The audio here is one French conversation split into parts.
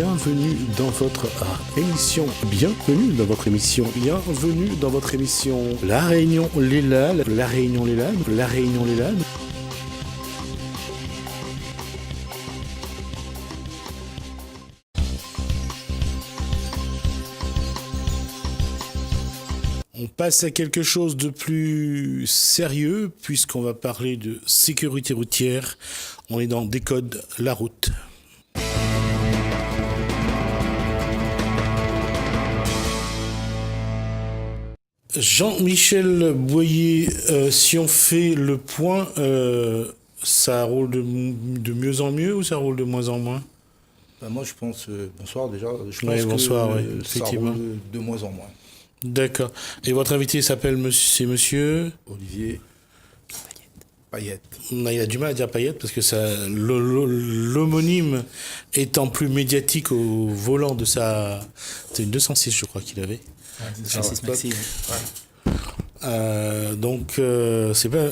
bienvenue dans votre émission, bienvenue dans votre émission, bienvenue dans votre émission La Réunion Léla, La Réunion Léla, La Réunion Léla. On passe à quelque chose de plus sérieux puisqu'on va parler de sécurité routière. On est dans Décode la route. Jean-Michel Boyer, si on fait le point, ça roule de mieux en mieux ou ça roule de moins en moins ? Moi je pense, bonsoir déjà, je pense bonsoir, que effectivement. Ça roule de moins en moins. D'accord. Et votre invité s'appelle monsieur Olivier Payette. Il a du mal à dire Payette parce que l'homonyme étant plus médiatique au volant de sa... C'est une 206 je crois qu'il avait. 206 Maxi. Donc c'est pas...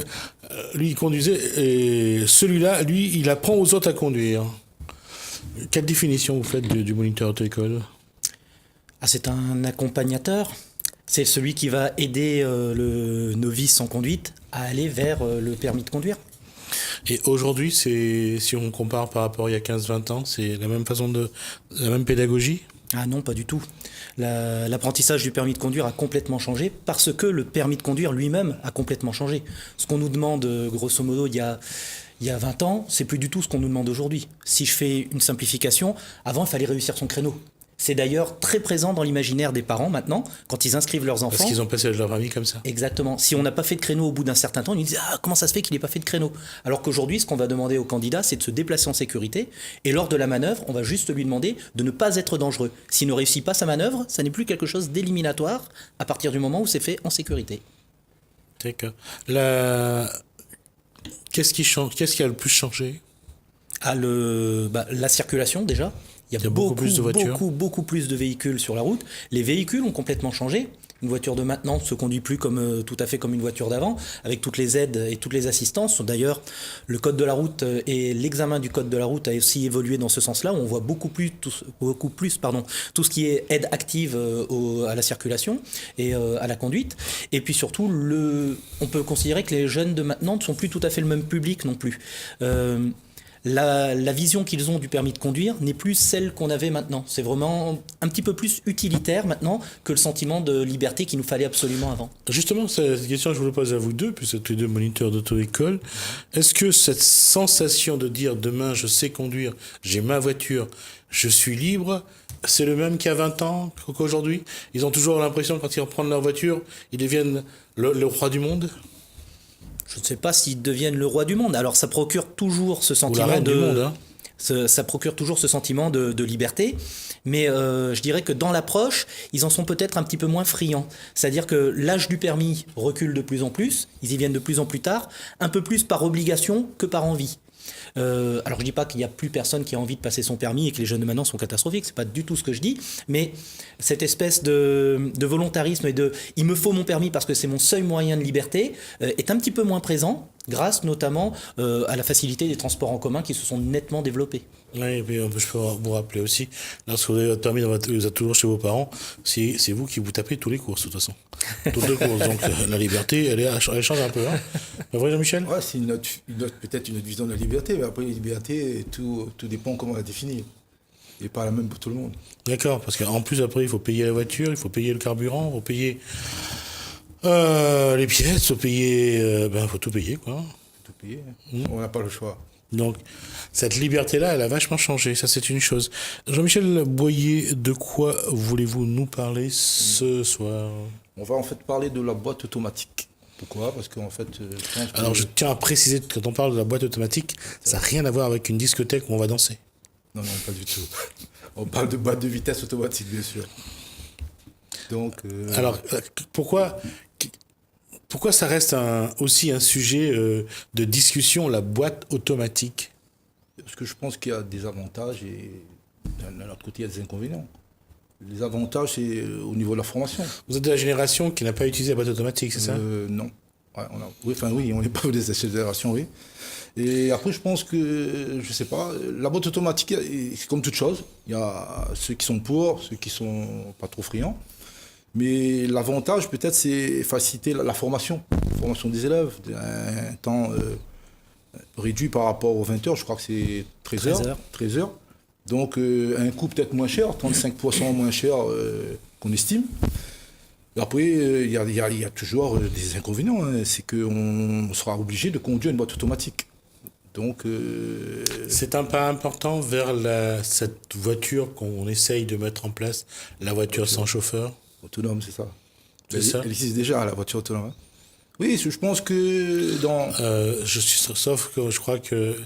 lui il conduisait et celui-là, lui, il apprend aux autres à conduire. Quelle définition vous faites du moniteur auto-école ? C'est un accompagnateur. C'est celui qui va aider le novice en conduite à aller vers le permis de conduire. Et aujourd'hui, si on compare par rapport à il y a 15-20 ans, c'est la même la même pédagogie ? Ah non, pas du tout. L'apprentissage du permis de conduire a complètement changé parce que le permis de conduire lui-même a complètement changé. Ce qu'on nous demande, grosso modo, il y a 20 ans, c'est plus du tout ce qu'on nous demande aujourd'hui. Si je fais une simplification, avant, il fallait réussir son créneau. C'est d'ailleurs très présent dans l'imaginaire des parents maintenant, quand ils inscrivent leurs enfants. Parce qu'ils ont passé leur permis comme ça. Exactement. Si on n'a pas fait de créneau au bout d'un certain temps, ils nous disent « Ah, comment ça se fait qu'il n'ait pas fait de créneau ?» Alors qu'aujourd'hui, ce qu'on va demander au candidat, c'est de se déplacer en sécurité. Et lors de la manœuvre, on va juste lui demander de ne pas être dangereux. S'il ne réussit pas sa manœuvre, ça n'est plus quelque chose d'éliminatoire à partir du moment où c'est fait en sécurité. D'accord. Qu'est-ce qui change ? Qu'est-ce qui a le plus changé ? La circulation déjà. Il y a beaucoup plus de voitures. Beaucoup plus de véhicules sur la route. Les véhicules ont complètement changé. Une voiture de maintenant ne se conduit plus tout à fait comme une voiture d'avant, avec toutes les aides et toutes les assistances. D'ailleurs, le code de la route et l'examen du code de la route a aussi évolué dans ce sens-là, où on voit beaucoup plus tout ce qui est aide active à la circulation et à la conduite. Et puis surtout, on peut considérer que les jeunes de maintenant ne sont plus tout à fait le même public non plus. La vision qu'ils ont du permis de conduire n'est plus celle qu'on avait maintenant. C'est vraiment un petit peu plus utilitaire maintenant que le sentiment de liberté qu'il nous fallait absolument avant. Justement, c'est cette question que je vous pose à vous deux, puisque vous êtes les deux moniteurs d'auto-école. Est-ce que cette sensation de dire demain je sais conduire, j'ai ma voiture, je suis libre, c'est le même qu'il y a 20 ans qu'aujourd'hui ? Ils ont toujours l'impression que quand ils reprennent leur voiture, ils deviennent le roi du monde ? Je ne sais pas s'ils deviennent le roi du monde. Alors ça procure toujours ce sentiment ou la reine du monde, hein. Ça procure toujours ce sentiment de liberté, mais je dirais que dans l'approche, ils en sont peut-être un petit peu moins friands. C'est-à-dire que l'âge du permis recule de plus en plus, ils y viennent de plus en plus tard, un peu plus par obligation que par envie. Alors je dis pas qu'il n'y a plus personne qui a envie de passer son permis et que les jeunes de maintenant sont catastrophiques, c'est pas du tout ce que je dis, mais cette espèce de volontarisme et il me faut mon permis parce que c'est mon seul moyen de liberté est un petit peu moins présent, grâce notamment à la facilité des transports en commun qui se sont nettement développés. Oui, et puis je peux vous rappeler aussi, lorsque vous avez votre permis, vous êtes toujours chez vos parents, c'est vous qui vous tapez tous les courses de toute façon. Toutes les courses, donc la liberté, elle change un peu. Hein. Pas vrai, Jean-Michel ? Ouais, c'est peut-être une autre vision de la liberté, mais après la liberté, tout dépend comment la définir. Et pas la même pour tout le monde. D'accord, parce qu'en plus après il faut payer la voiture, il faut payer le carburant, il faut payer les pièces, il faut payer, faut tout payer quoi. Tout payer, on n'a pas le choix. Donc, cette liberté-là, elle a vachement changé. Ça, c'est une chose. Jean-Michel Boyer, de quoi voulez-vous nous parler ce soir ? On va en fait parler de la boîte automatique. Pourquoi ? Parce qu'en fait, je pense que... Alors, je tiens à préciser que quand on parle de la boîte automatique, ça n'a rien à voir avec une discothèque où on va danser. Non, pas du tout. On parle de boîte de vitesse automatique, bien sûr. Donc... Alors, pourquoi ça reste aussi un sujet de discussion, la boîte automatique ? Parce que je pense qu'il y a des avantages et d'un autre côté, il y a des inconvénients. Les avantages, c'est au niveau de la formation. Vous êtes de la génération qui n'a pas utilisé la boîte automatique, c'est ça ? Non. Ouais, oui, on n'est pas des accélérations, oui. Et après, je pense que, je sais pas, la boîte automatique, c'est comme toute chose. Il y a ceux qui sont pour, ceux qui sont pas trop friands. Mais l'avantage, peut-être, c'est faciliter la formation des élèves, un temps réduit par rapport aux 20 heures, je crois que c'est 13 heures. Donc, un coût peut-être moins cher, 35% moins cher qu'on estime. Après, il y a toujours des inconvénients. Hein. C'est qu'on sera obligé de conduire une boîte automatique. Donc, c'est un pas important vers cette voiture qu'on essaye de mettre en place, la voiture sans chauffeur. Autonome, c'est ça. C'est ça. Elle existe déjà, la voiture autonome. Hein. Oui, je pense que dans... Sauf que je crois que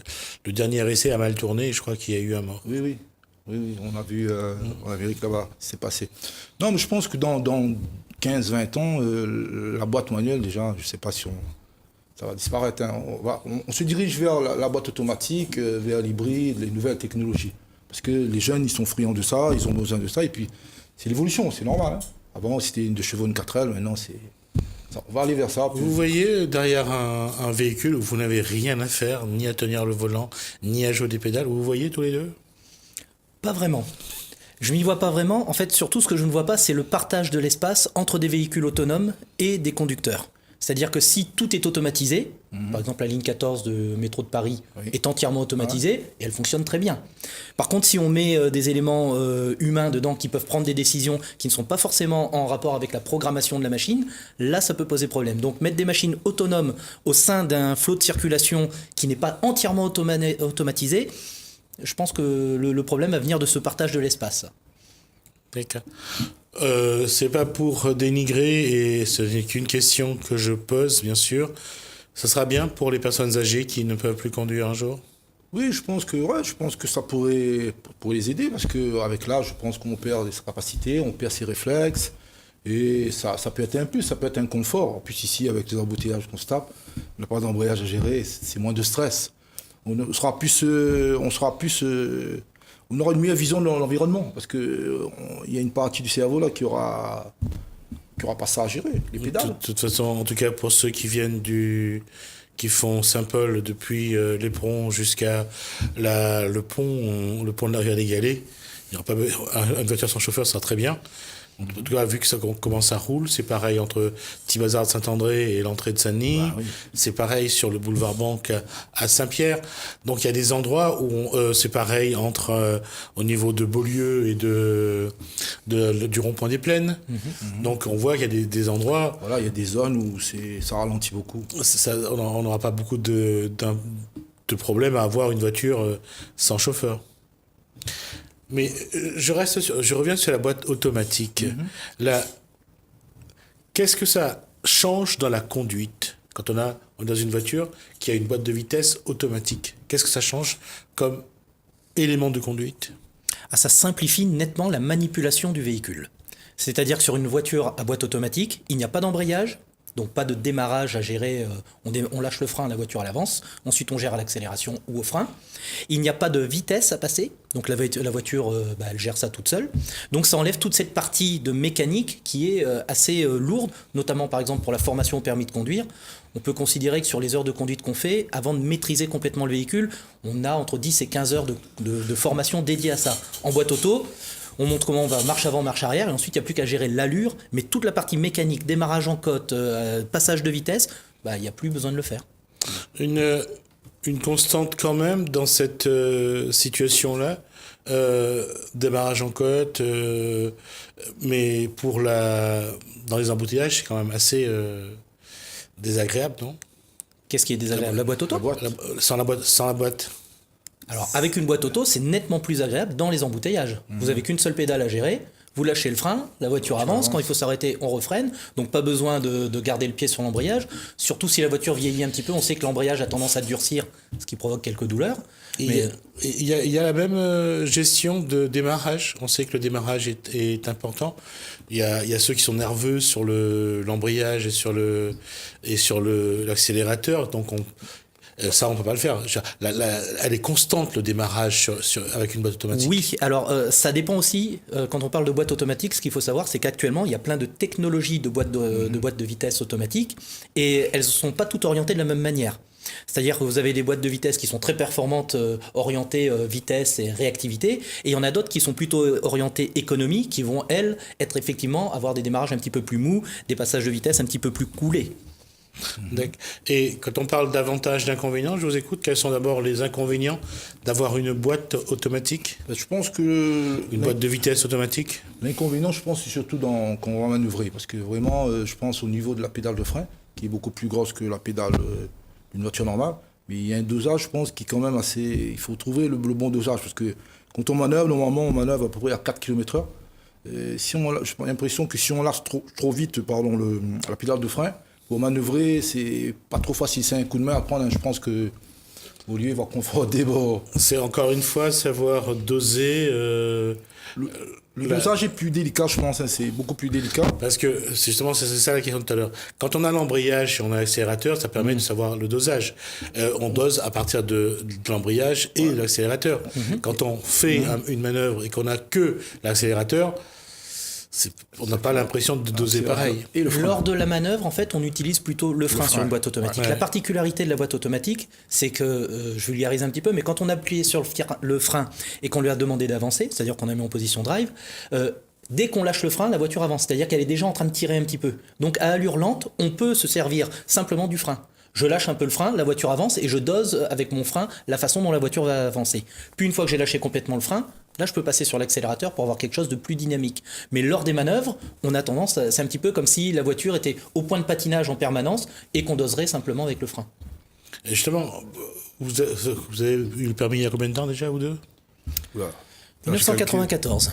le dernier essai a mal tourné et je crois qu'il y a eu un mort. Oui, on a vu en Amérique là-bas, c'est passé. Non, mais je pense que dans 15-20 ans, la boîte manuelle, déjà, je ne sais pas si ça va disparaître. Hein. On se dirige vers la boîte automatique, vers l'hybride, les nouvelles technologies. Parce que les jeunes, ils sont friands de ça, ils ont besoin de ça, et puis c'est l'évolution, c'est normal. Hein. Avant, c'était une 2 chevaux, une 4L, maintenant, on va aller vers ça. Vous voyez derrière un véhicule où vous n'avez rien à faire, ni à tenir le volant, ni à jouer des pédales, vous voyez tous les deux? Pas vraiment. Je m'y vois pas vraiment. En fait, surtout, ce que je ne vois pas, c'est le partage de l'espace entre des véhicules autonomes et des conducteurs. C'est-à-dire que si tout est automatisé, par exemple la ligne 14 de métro de Paris est entièrement automatisée et elle fonctionne très bien. Par contre, si on met des éléments humains dedans qui peuvent prendre des décisions qui ne sont pas forcément en rapport avec la programmation de la machine, là ça peut poser problème. Donc mettre des machines autonomes au sein d'un flot de circulation qui n'est pas entièrement automatisé, je pense que le problème va venir de ce partage de l'espace. D'accord. C'est pas pour dénigrer, et ce n'est qu'une question que je pose, bien sûr. Ça sera bien pour les personnes âgées qui ne peuvent plus conduire un jour? Oui, je pense que ça pourrait les aider, parce qu'avec l'âge, je pense qu'on perd ses capacités, on perd ses réflexes, et ça peut être un plus, ça peut être un confort. En plus, ici, avec les embouteillages qu'on se tape, on n'a pas d'embrayage à gérer, c'est moins de stress. On aura une meilleure vision de l'environnement, parce qu'il y a une partie du cerveau là qui aura pas ça à gérer, les pédales. De toute façon, en tout cas pour ceux qui viennent qui font Saint-Paul depuis l'Éperon jusqu'à le pont de la rivière des Galets, il n'y aura pas une voiture sans chauffeur, ça sera très bien. En tout cas, vu que ça commence à rouler, c'est pareil entre Petit Bazar de Saint-André et l'entrée de Saint-Denis. Oui. C'est pareil sur le boulevard Banque à Saint-Pierre. Donc il y a des endroits où c'est pareil au niveau de Beaulieu et du rond-point des Plaines. Donc on voit qu'il y a des endroits... Voilà, il y a des zones où ça ralentit beaucoup. On n'aura pas beaucoup de problèmes à avoir une voiture sans chauffeur. Mais je reviens sur la boîte automatique. Qu'est-ce que ça change dans la conduite quand on est dans une voiture qui a une boîte de vitesse automatique? Qu'est-ce que ça change comme élément de conduite? Ça simplifie nettement la manipulation du véhicule. C'est-à-dire que sur une voiture à boîte automatique, il n'y a pas d'embrayage, donc pas de démarrage à gérer, on lâche le frein, la voiture elle avance, ensuite on gère à l'accélération ou au frein. Il n'y a pas de vitesse à passer, donc la voiture elle gère ça toute seule. Donc ça enlève toute cette partie de mécanique qui est assez lourde, notamment par exemple pour la formation au permis de conduire. On peut considérer que sur les heures de conduite qu'on fait, avant de maîtriser complètement le véhicule, on a entre 10 et 15 heures de formation dédiée à ça. En boîte auto, on montre comment on va marche avant, marche arrière, et ensuite il n'y a plus qu'à gérer l'allure, mais toute la partie mécanique, démarrage en côte, passage de vitesse, il n'y a plus besoin de le faire. Une constante quand même dans cette situation-là, démarrage en côte, mais dans les embouteillages, c'est quand même assez désagréable, non? Qu'est-ce qui est désagréable? La boîte auto? Sans la boîte. Alors, avec une boîte auto, c'est nettement plus agréable dans les embouteillages. Vous n'avez qu'une seule pédale à gérer, vous lâchez le frein, la voiture avance, quand il faut s'arrêter, on refreine, donc pas besoin de garder le pied sur l'embrayage. Surtout si la voiture vieillit un petit peu, on sait que l'embrayage a tendance à durcir, ce qui provoque quelques douleurs. Il y a la même gestion de démarrage. On sait que le démarrage est important. Il y a ceux qui sont nerveux sur l'embrayage et sur l'accélérateur, donc Ça, on peut pas le faire. Elle est constante, le démarrage avec une boîte automatique. Oui, alors ça dépend aussi, quand on parle de boîte automatique, ce qu'il faut savoir, c'est qu'actuellement, il y a plein de technologies de boîtes de vitesse automatiques et elles ne sont pas toutes orientées de la même manière. C'est-à-dire que vous avez des boîtes de vitesse qui sont très performantes, orientées vitesse et réactivité, et il y en a d'autres qui sont plutôt orientées économie, qui vont, elles, être effectivement, avoir des démarrages un petit peu plus mous, des passages de vitesse un petit peu plus coulés. Et quand on parle d'avantages, d'inconvénients, je vous écoute, quels sont d'abord les inconvénients d'avoir une boîte automatique, Je pense que une boîte de vitesse automatique? l'inconvénient, je pense, c'est surtout quand on va manœuvrer. Parce que vraiment, je pense au niveau de la pédale de frein, qui est beaucoup plus grosse que la pédale d'une voiture normale. Mais il y a un dosage, je pense, qui est quand même assez... Il faut trouver le bon dosage. Parce que quand on manœuvre, normalement, on manœuvre à peu près à 4 km/h. J'ai l'impression que si on lâche trop vite la pédale de frein, pour manœuvrer, c'est pas trop facile. C'est un coup de main à prendre. Je pense que Olivier va conforter. C'est encore une fois savoir doser. Le dosage est plus délicat, je pense. C'est beaucoup plus délicat. Parce que justement, c'est ça la question de tout à l'heure. Quand on a l'embrayage et on a l'accélérateur, ça permet de savoir le dosage. On dose à partir de l'embrayage et de l'accélérateur. Quand on fait une manœuvre et qu'on n'a que l'accélérateur, on n'a pas l'impression de doser pareil. Et lors de la manœuvre, en fait, on utilise plutôt le frein sur une boîte automatique. Ouais. La particularité de la boîte automatique, c'est que, je vulgarise un petit peu, mais quand on a appuyé sur le frein et qu'on lui a demandé d'avancer, c'est-à-dire qu'on a mis en position drive, dès qu'on lâche le frein, la voiture avance. C'est-à-dire qu'elle est déjà en train de tirer un petit peu. Donc à allure lente, on peut se servir simplement du frein. Je lâche un peu le frein, la voiture avance et je dose avec mon frein la façon dont la voiture va avancer. Puis une fois que j'ai lâché complètement le frein, là je peux passer sur l'accélérateur pour avoir quelque chose de plus dynamique. Mais lors des manœuvres, on a tendance, c'est un petit peu comme si la voiture était au point de patinage en permanence et qu'on doserait simplement avec le frein. Et justement, vous avez eu le permis il y a combien de temps déjà, vous deux? Oula. 1994.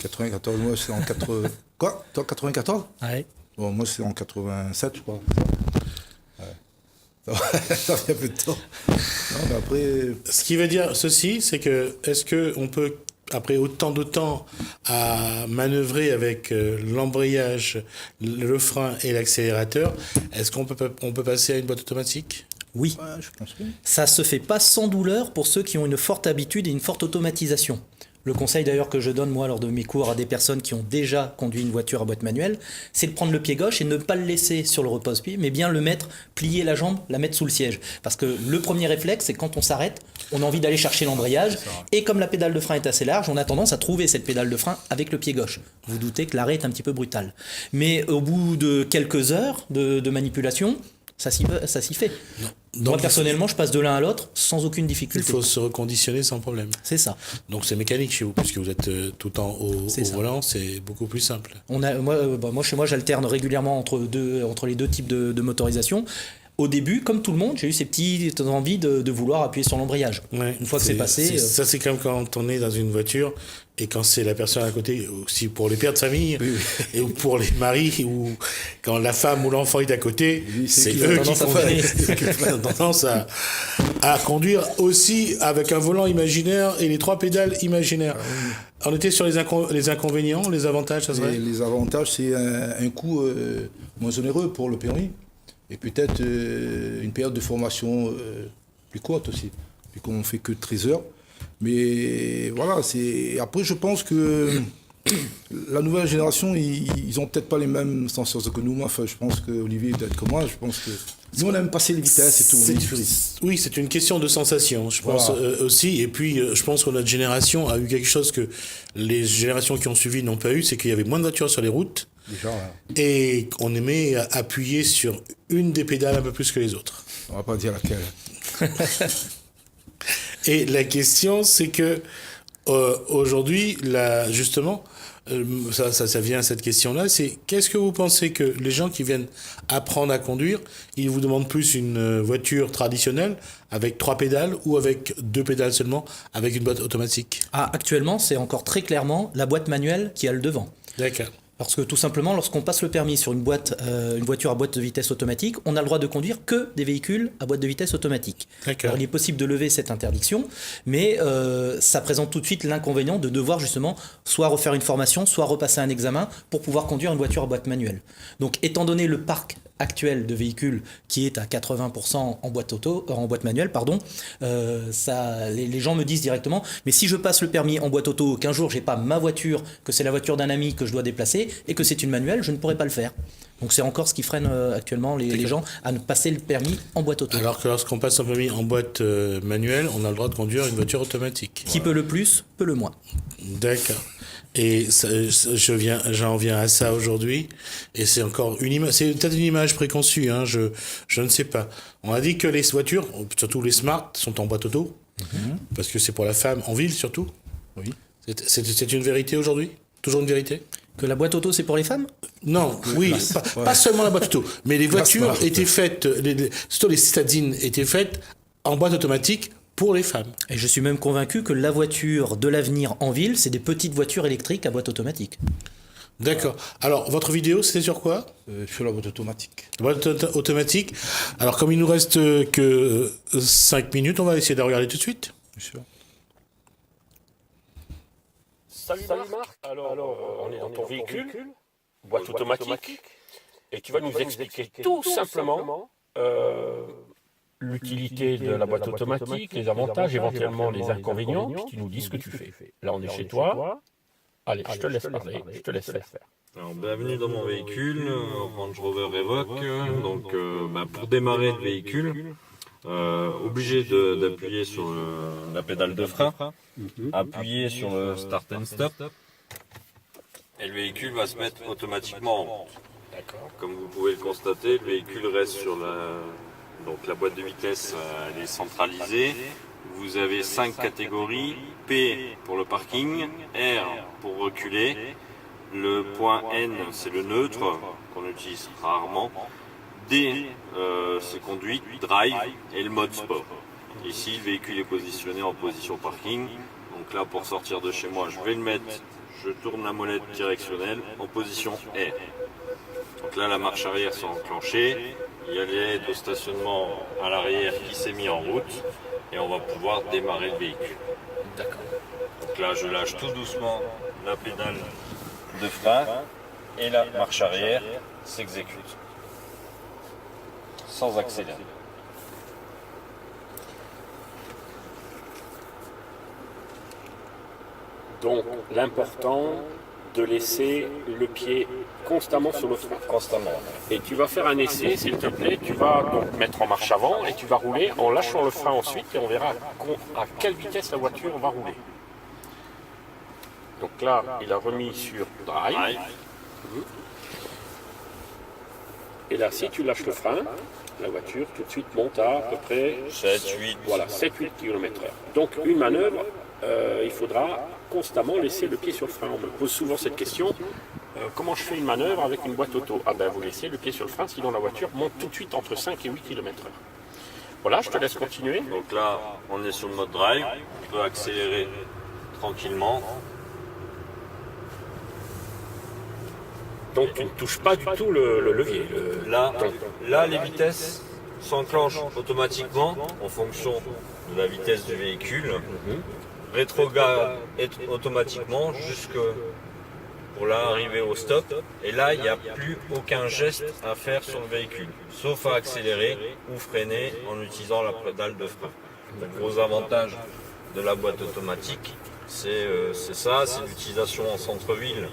94, moi c'est en 80... Quoi? Toi, 94? Ouais. Bon, moi c'est en 87, je crois. Ça fait un peu de temps. Non, mais après... Ce qui veut dire ceci, c'est que est-ce qu'on peut, après autant de temps à manœuvrer avec l'embrayage, le frein et l'accélérateur, est-ce qu'on peut passer à une boîte automatique? Oui. Ouais, je pense que... Ça se fait pas sans douleur pour ceux qui ont une forte habitude et une forte automatisation. Le conseil d'ailleurs que je donne moi lors de mes cours à des personnes qui ont déjà conduit une voiture à boîte manuelle, c'est de prendre le pied gauche et ne pas le laisser sur le repose-pied, mais bien le mettre, plier la jambe, la mettre sous le siège. Parce que le premier réflexe, c'est quand on s'arrête, on a envie d'aller chercher l'embrayage, et comme la pédale de frein est assez large, on a tendance à trouver cette pédale de frein avec le pied gauche. Vous doutez que l'arrêt est un petit peu brutal. Mais au bout de quelques heures de manipulation, ça s'y fait. Donc, moi personnellement, je passe de l'un à l'autre sans aucune il difficulté. faut se reconditionner sans problème. C'est ça. Donc c'est mécanique chez vous, puisque vous êtes tout le temps au volant, c'est beaucoup plus simple. Moi, chez moi, j'alterne régulièrement entre les deux types de motorisation. Au début, comme tout le monde, j'ai eu ces petites envies de vouloir appuyer sur l'embrayage. Ouais, une fois que c'est passé... Ça, c'est comme quand on est dans une voiture et quand c'est la personne à côté, aussi pour les pères de famille, et ou pour les maris, ou quand la femme ou l'enfant est à côté, c'est eux qui ont tendance à conduire aussi avec un volant imaginaire et les trois pédales imaginaires. On était sur les inconvénients, les avantages, ça serait? Les avantages, c'est un coût moins onéreux pour le permis. Et peut-être une période de formation plus courte aussi, vu qu'on ne fait que 13 heures. Mais voilà, après je pense que la nouvelle génération, ils n'ont peut-être pas les mêmes sensations que nous. Enfin, je pense qu'Olivier doit être comme moi. Je pense que nous, on aime passer les vitesses et tout. Oui, c'est une question de sensation, je pense aussi. Et puis, je pense que notre génération a eu quelque chose que les générations qui ont suivi n'ont pas eu, c'est qu'il y avait moins de voitures sur les routes. Déjà, et on aimait appuyer sur une des pédales un peu plus que les autres. On va pas dire laquelle. Et la question, c'est que aujourd'hui, justement, ça vient à cette question-là, c'est qu'est-ce que vous pensez que les gens qui viennent apprendre à conduire, ils vous demandent plus une voiture traditionnelle avec 3 pédales ou avec 2 pédales seulement, avec une boîte automatique? Actuellement, c'est encore très clairement la boîte manuelle qui a le devant. D'accord. Parce que tout simplement, lorsqu'on passe le permis sur une voiture à boîte de vitesse automatique, on a le droit de conduire que des véhicules à boîte de vitesse automatique. Alors il est possible de lever cette interdiction, mais ça présente tout de suite l'inconvénient de devoir justement soit refaire une formation, soit repasser un examen pour pouvoir conduire une voiture à boîte manuelle. Donc étant donné le parc actuelle de véhicule qui est à 80% en boîte auto, en boîte manuelle, pardon, les gens me disent directement, mais si je passe le permis en boîte auto, qu'un jour j'ai pas ma voiture, que c'est la voiture d'un ami que je dois déplacer et que c'est une manuelle, je ne pourrai pas le faire. Donc c'est encore ce qui freine actuellement les gens à ne passer le permis en boîte auto. Alors que lorsqu'on passe un permis en boîte manuelle, on a le droit de conduire une voiture automatique. Qui peut le plus, peut le moins. D'accord. Et j'en viens à ça aujourd'hui, et c'est encore une image, c'est peut-être une image préconçue, hein, je ne sais pas. On a dit que les voitures, surtout les smart, sont en boîte auto, parce que c'est pour la femme, en ville surtout. Oui. C'est une vérité aujourd'hui? Toujours une vérité? Que la boîte auto c'est pour les femmes? Non, oui, pas seulement la boîte auto, mais les voitures étaient faites, surtout les citadines étaient faites en boîte automatique pour les femmes. Et je suis même convaincu que la voiture de l'avenir en ville, c'est des petites voitures électriques à boîte automatique. D'accord. Alors, votre vidéo, c'était sur quoi? Sur la boîte automatique. Boîte automatique. Alors, comme il nous reste que 5 minutes, on va essayer de regarder tout de suite. Bien sûr. Salut Marc. Alors, on est dans ton véhicule, boîte automatique, et tu vas nous expliquer tout simplement l'utilité de la boîte automatique, les avantages, éventuellement les inconvénients, puis tu nous dis ce que tu fais. Là, on est chez toi. Allez, je te laisse parler, je te laisse faire. Alors, bienvenue dans mon véhicule, Range Rover Evoque. Donc, pour démarrer le véhicule, obligé d'appuyer sur la pédale de frein, appuyer sur le Start and Stop, et le véhicule va se mettre automatiquement en route. Comme vous pouvez le constater, le véhicule reste sur la boîte de vitesse, elle est centralisée. Vous avez 5 catégories, P pour le parking, R pour reculer, le point N c'est le neutre qu'on utilise rarement, D c'est conduite, drive et le mode sport. Ici le véhicule est positionné en position parking, donc là pour sortir de chez moi je vais le mettre, je tourne la molette directionnelle en position R. Donc là la marche arrière s'est enclenchée, il y a l'aide au stationnement à l'arrière qui s'est mis en route et on va pouvoir démarrer le véhicule. D'accord. Donc là je lâche tout doucement la pédale de frein et la marche arrière s'exécute sans accélérer. Donc, l'important de laisser le pied constamment sur le frein. Constamment. Et tu vas faire un essai, s'il te plaît. Tu vas donc mettre en marche avant et tu vas rouler en lâchant le frein ensuite et on verra à quelle vitesse la voiture va rouler. Donc là, il a remis sur drive. Et là, si tu lâches le frein, la voiture tout de suite monte à peu près 7-8. voilà, 7-8 km/h. Donc une manœuvre, il faudra constamment laisser le pied sur le frein. On me pose souvent cette question, comment je fais une manœuvre avec une boîte auto? Ah ben vous laissez le pied sur le frein, sinon la voiture monte tout de suite entre 5 et 8 km/h. Voilà, je te laisse continuer. Donc là, on est sur le mode drive, on peut accélérer tranquillement. Donc tu ne touches pas du tout le levier. Là, les vitesses s'enclenchent automatiquement en fonction de la vitesse du véhicule. Rétrograde automatiquement jusque pour là arriver au stop. Et là, il n'y a plus aucun geste à faire sur le véhicule, sauf à accélérer ou freiner en utilisant la pédale de frein. Le gros avantage de la boîte automatique, c'est ça, c'est l'utilisation en centre-ville.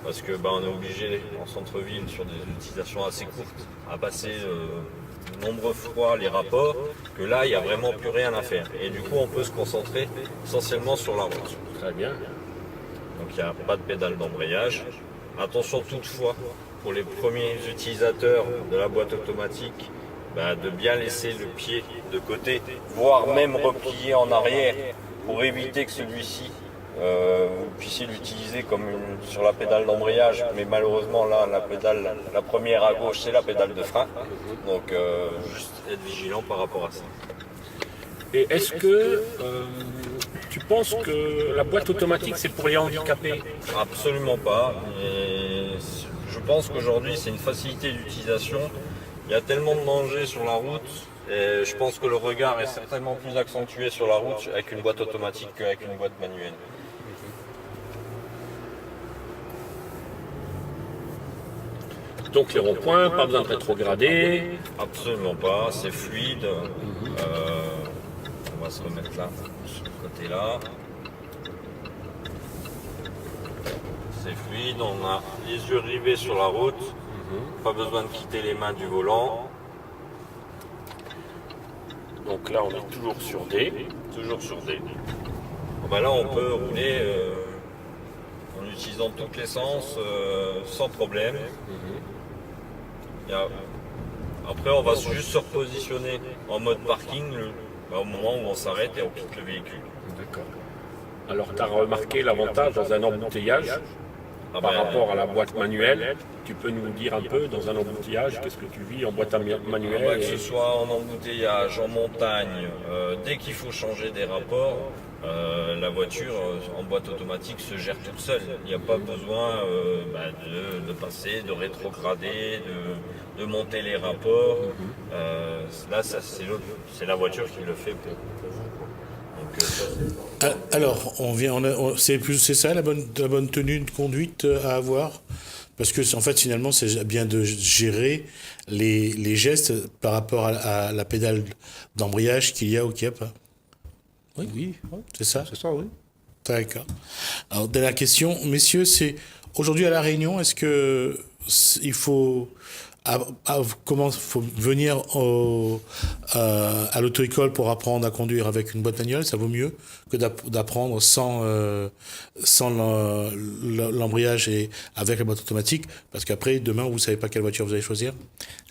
Parce que on est obligé en centre-ville sur des utilisations assez courtes à passer de nombreux fois les rapports, que là il n'y a vraiment plus rien à faire. Et du coup on peut se concentrer essentiellement sur la route. Très bien. Donc il n'y a pas de pédale d'embrayage. Attention toutefois pour les premiers utilisateurs de la boîte automatique de bien laisser le pied de côté, voire même replier en arrière pour éviter que celui-ci vous puissiez l'utiliser comme sur la pédale d'embrayage, mais malheureusement là la première à gauche c'est la pédale de frein, donc juste être vigilant par rapport à ça. Et est-ce que tu penses que la boîte automatique c'est pour les handicapés? Absolument pas, et je pense qu'aujourd'hui c'est une facilité d'utilisation, il y a tellement de dangers sur la route. Et je pense que le regard est certainement plus accentué sur la route avec une boîte automatique qu'avec une boîte manuelle. Donc les ronds-points, pas besoin de rétrograder. Absolument pas, c'est fluide. On va se remettre là, sur le côté là. C'est fluide, on a les yeux rivés sur la route. Pas besoin de quitter les mains du volant. Donc là, on est toujours sur D. Toujours sur D. Bon, bah là, on peut rouler en utilisant toute l'essence sans problème. Après, on va juste se repositionner en mode parking au moment où on s'arrête et on quitte le véhicule. D'accord. Alors, tu as remarqué l'avantage dans un embouteillage par rapport à la boîte manuelle. Tu peux nous dire un peu, dans un embouteillage, qu'est-ce que tu vis en boîte manuelle Que ce soit en embouteillage, en montagne, dès qu'il faut changer des rapports, la voiture en boîte automatique se gère toute seule. Il n'y a pas besoin de passer, de rétrograder, de monter les rapports. Là, c'est la voiture qui le fait pour vous. Donc, Alors, c'est ça la bonne tenue de conduite à avoir, parce que en fait finalement c'est bien de gérer les gestes par rapport à la pédale d'embrayage qu'il y a ou qu'il n'y a pas. Oui, C'est ça. c'est ça, oui. D'accord. Alors, dernière question, messieurs, c'est aujourd'hui à La Réunion, est-ce que il faut comment faut venir à l'auto-école pour apprendre à conduire avec une boîte manuelle, ça vaut mieux que d'apprendre sans l'embrayage et avec la boîte automatique, parce qu'après, demain, vous ne savez pas quelle voiture vous allez choisir?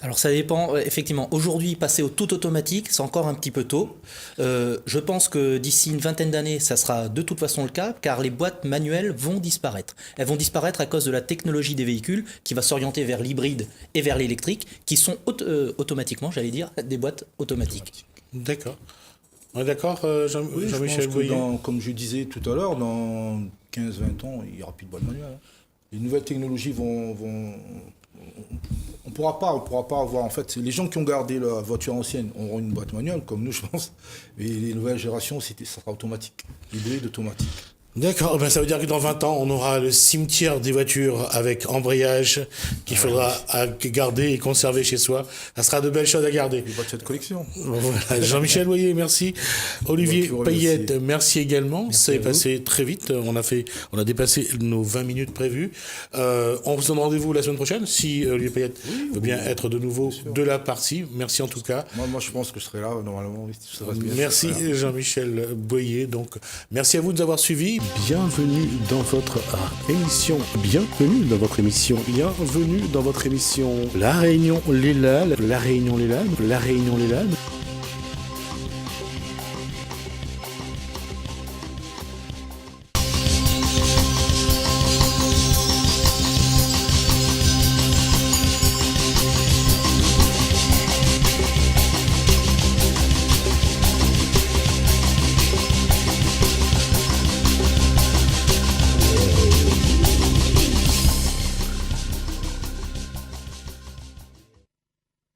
Alors ça dépend, effectivement. Aujourd'hui, passer au tout automatique, c'est encore un petit peu tôt. Je pense que d'ici une vingtaine d'années, ça sera de toute façon le cas, car les boîtes manuelles vont disparaître. Elles vont disparaître à cause de la technologie des véhicules qui va s'orienter vers l'hybride et vers l'électrique, qui sont automatiquement, j'allais dire, des boîtes automatiques. D'accord. On est d'accord, Oui, Jean-Michel je pense Boyer? que comme je disais tout à l'heure, dans 15-20 ans, il n'y aura plus de boîte manuelle. Hein. Les nouvelles technologies vont on pourra pas avoir, en fait, les gens qui ont gardé la voiture ancienne auront une boîte manuelle, comme nous, je pense. Et les nouvelles générations, ça sera automatique, hybride automatique. D'accord, ben ça veut dire que dans 20 ans, on aura le cimetière des voitures avec embrayage qu'il faudra garder et conserver chez soi. Ça sera de belles choses à garder. Les voitures de collection. Voilà. Jean-Michel Boyer, merci. Olivier Payette, merci également. C'est passé très vite. On a dépassé nos 20 minutes prévues. On vous donne rendez-vous la semaine prochaine si Olivier Payette veut bien être de nouveau de la partie. Merci en tout cas. Moi, je pense que je serai là, normalement. Si ça reste bien, Merci Jean-Michel Boyer. Donc, merci à vous de nous avoir suivis. Bienvenue dans votre émission. Bienvenue dans votre émission. Bienvenue dans votre émission. La Réunion, les LAL. La Réunion, les LAL. La Réunion, les LAL.